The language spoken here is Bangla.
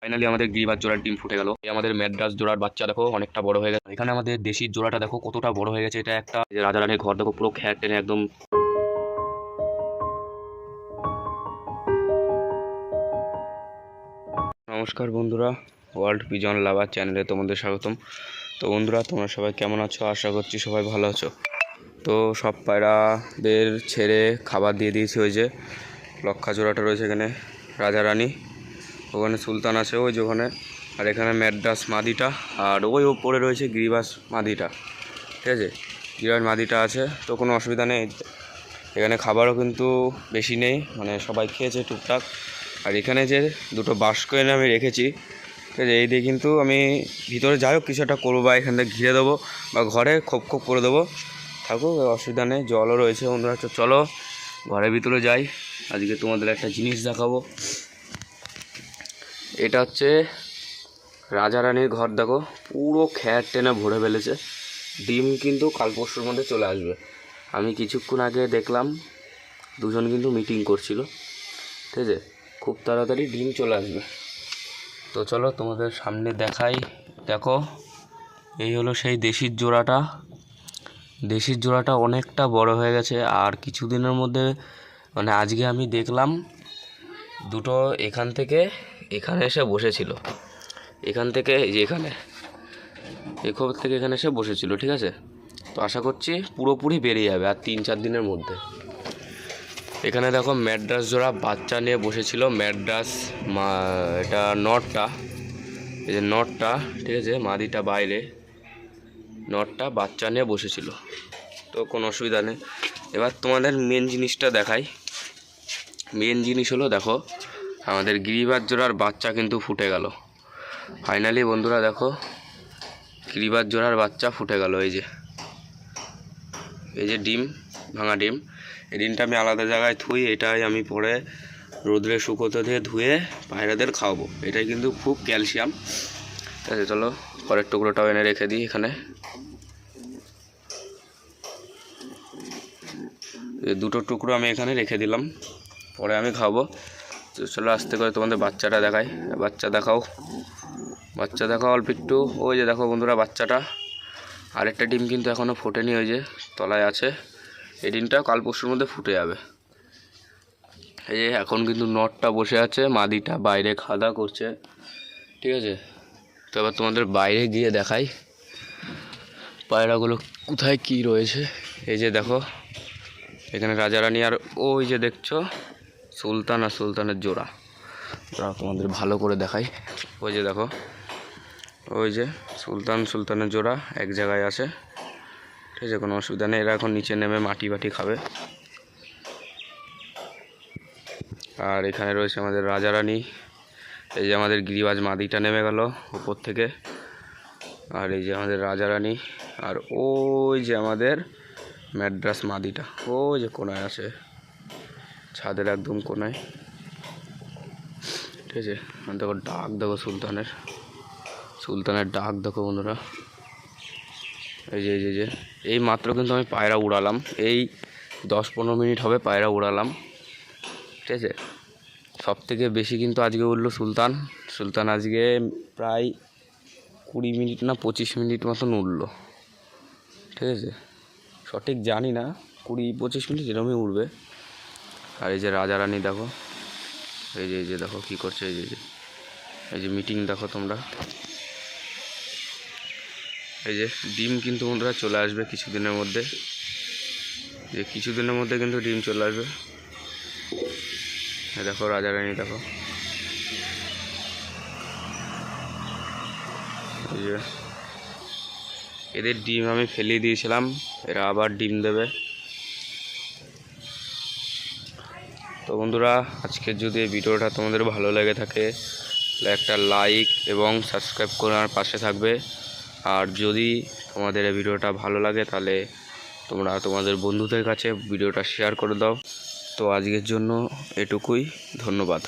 ফাইনালি আমাদের গিরিবাজ জোড়ার ডিম ফুটে গেল। এই আমাদের ম্যাড্রাস জোড়ার বাচ্চা দেখো অনেকটা বড় হয়ে গেছে। এখানে আমাদের দেশির জোড়াটা দেখো কতটা বড় হয়ে গেছে। এটা একটা রাজা রানীর ঘর দেখো, পুরো খ্যাট টেনে একদম। নমস্কার বন্ধুরা, ওয়ার্ল্ড পিজন লাভার চ্যানেলে তোমাদের স্বাগতম। তো বন্ধুরা, তোমরা সবাই কেমন আছো? আশা করছি সবাই ভালো আছো। তো সব পায়রাদের ছেড়ে খাবার দিয়ে দিয়েছি। ওই যে লক্ষা জোড়াটা রয়েছে এখানে, রাজা রানী, ওখানে সুলতান আছে ওই যে ওখানে, আর এখানে ম্যাড্রাস মাদিটা, আর ওই ওপরে রয়েছে গিরিবাজ মাদিটা। ঠিক আছে, গিরিবাজ মাদিটা আছে, তো কোনো অসুবিধা নেই। এখানে খাবারও কিন্তু বেশি নেই, মানে সবাই খেয়েছে টুকটাক। আর এখানে যে দুটো বাস্ক এনে আমি রেখেছি, ঠিক আছে, এই দিয়ে কিন্তু আমি ভিতরে যাই হোক কিছু একটা করবো, বা এখান থেকে ঘিরে দেবো, বা ঘরে খোপ খোপ করে দেবো, থাকুক, অসুবিধা নেই। জলও রয়েছে বন্ধুরা। তো চলো ঘরের ভিতরে যাই, আজকে তোমাদের একটা জিনিস দেখাবো। এটা হচ্ছে রাজা রানীর ঘর, দেখো পুরো খ্যাট টেনে ভরে ফেলেছে। ডিম কিন্তু কাল পরশুর মধ্যে চলে আসবে। আমি কিছুক্ষণ আগে দেখলাম দুজন কিন্তু মিটিং করছিল, ঠিক আছে, খুব তাড়াতাড়ি ডিম চলে আসবে। তো চলো তোমাদের সামনে দেখাই। দেখো এই হলো সেই দেশির জোড়াটা। দেশির জোড়াটা অনেকটা বড় হয়ে গেছে, আর কিছুদিনের মধ্যে, মানে আজকে আমি দেখলাম দুটো এখান থেকে এখানে এসে বসেছিল, এখান থেকে এই যে এখানে এই খবর থেকে এখানে এসে বসেছিল, ঠিক আছে। তো আশা করছি পুরোপুরি বেরিয়ে যাবে আর 3-4 দিনের মধ্যে। এখানে দেখো ম্যাড্রাস জোড়া বাচ্চা নিয়ে বসেছিল। ম্যাড্রাস এটা নটটা, এই যে নটটা, ঠিক আছে, মাদিটা বাইরে, নটটা বাচ্চা নিয়ে বসেছিল। তো কোনো অসুবিধা নেই। এবার তোমাদের মেন জিনিসটা দেখাই। মেন জিনিস হলো, দেখো আমাদের গিরিবাজ জোড়ার বাচ্চা কিন্তু ফুটে গেল ফাইনালি বন্ধুরা। দেখো গিরিবাজ জোড়ার বাচ্চা ফুটে গেল। এই যে ডিম, ভাঙা ডিম। এই ডিমটা আমি আলাদা জায়গায় থুই, এটাই আমি পরে রোদ্রে শুকোতে দিয়ে ধুয়ে পায়রাদের খাওয়াবো। এটাই কিন্তু খুব ক্যালসিয়াম, ঠিক আছে। চলো পরের টুকরোটাও এনে রেখে দিই এখানে। দুটো টুকরো আমি এখানে রেখে দিলাম, পরে আমি খাবো। তো চলো আস্তে করে তোমাদের বাচ্চাটা দেখাই। বাচ্চা দেখাও, বাচ্চা দেখাও অল্প একটু। ওই যে দেখো বন্ধুরা বাচ্চাটা। আরেকটা ডিম কিন্তু এখনও ফোটেনি, ওই যে তলায় আছে। এই ডিমটা কাল পরশুর মধ্যে ফুটে যাবে। এই যে এখন কিন্তু নটটা বসে আছে, মাদিটা বাইরে খাওয়া দাওয়া করছে, ঠিক আছে। তো এবার তোমাদের বাইরে গিয়ে দেখাই পায়রাগুলো কোথায় কি রয়েছে। এই যে দেখো এখানে রাজা রানী, আর ওই যে দেখছো সুলতান আর সুলতানের জোড়া। তোমাদের ভালো করে দেখাই। ওই যে দেখো, ওই যে সুলতানের জোড়া এক জায়গায় আছে, ঠিক আছে, কোনো অসুবিধা নেই। এরা এখন নিচে নেমে মাটি বাটি খাবে। আর এখানে রয়েছে আমাদের রাজা রানী। এই যে আমাদের গিরিবাজ মাদিটা নেমে গেল উপর থেকে, আর এই যে আমাদের রাজা রানী, আর ওই যে আমাদের ম্যাড্রাস মাদিটা ওই যে কোনায় আছে, ছাদের একদম কোনায়, ঠিক আছে। দেখো ডাক দেখো সুলতানের ডাক দেখো বন্ধুরা। এই যে এই যে এই মাত্র কিন্তু আমি পায়রা উড়ালাম, এই 10-15 মিনিট হবে পায়রা উড়ালাম, ঠিক আছে। সব থেকে বেশি কিন্তু আজকে উঠলো সুলতান আজকে প্রায় 20 মিনিট না 25 মিনিট মতন উঠলো, ঠিক আছে। সঠিক জানি না, 20-25 মিনিট এরকমই উঠবে। আর এই যে রাজা রানী দেখো, এই যে দেখো কী করছে, এই যে মিটিং দেখো তোমরা। এই যে ডিম কিন্তু বন্ধুরা চলে আসবে কিছুদিনের মধ্যে, কিন্তু ডিম চলে আসবে। দেখো রাজা রানী দেখো, এই যে এদের ডিম আমি ফেলিয়ে দিয়েছিলাম, এরা আবার ডিম দেবে। তো বন্ধুরা, আজকের যদি এই ভিডিওটা তোমাদের ভালো লেগে থাকে তাহলে একটা লাইক এবং সাবস্ক্রাইব করে আমার পাশে থাকবে। আর যদি তোমাদের এই ভিডিওটা ভালো লাগে তাহলে তোমরা তোমাদের বন্ধুদের কাছে ভিডিওটা শেয়ার করে দাও। তো আজকের জন্য এটুকুই, ধন্যবাদ।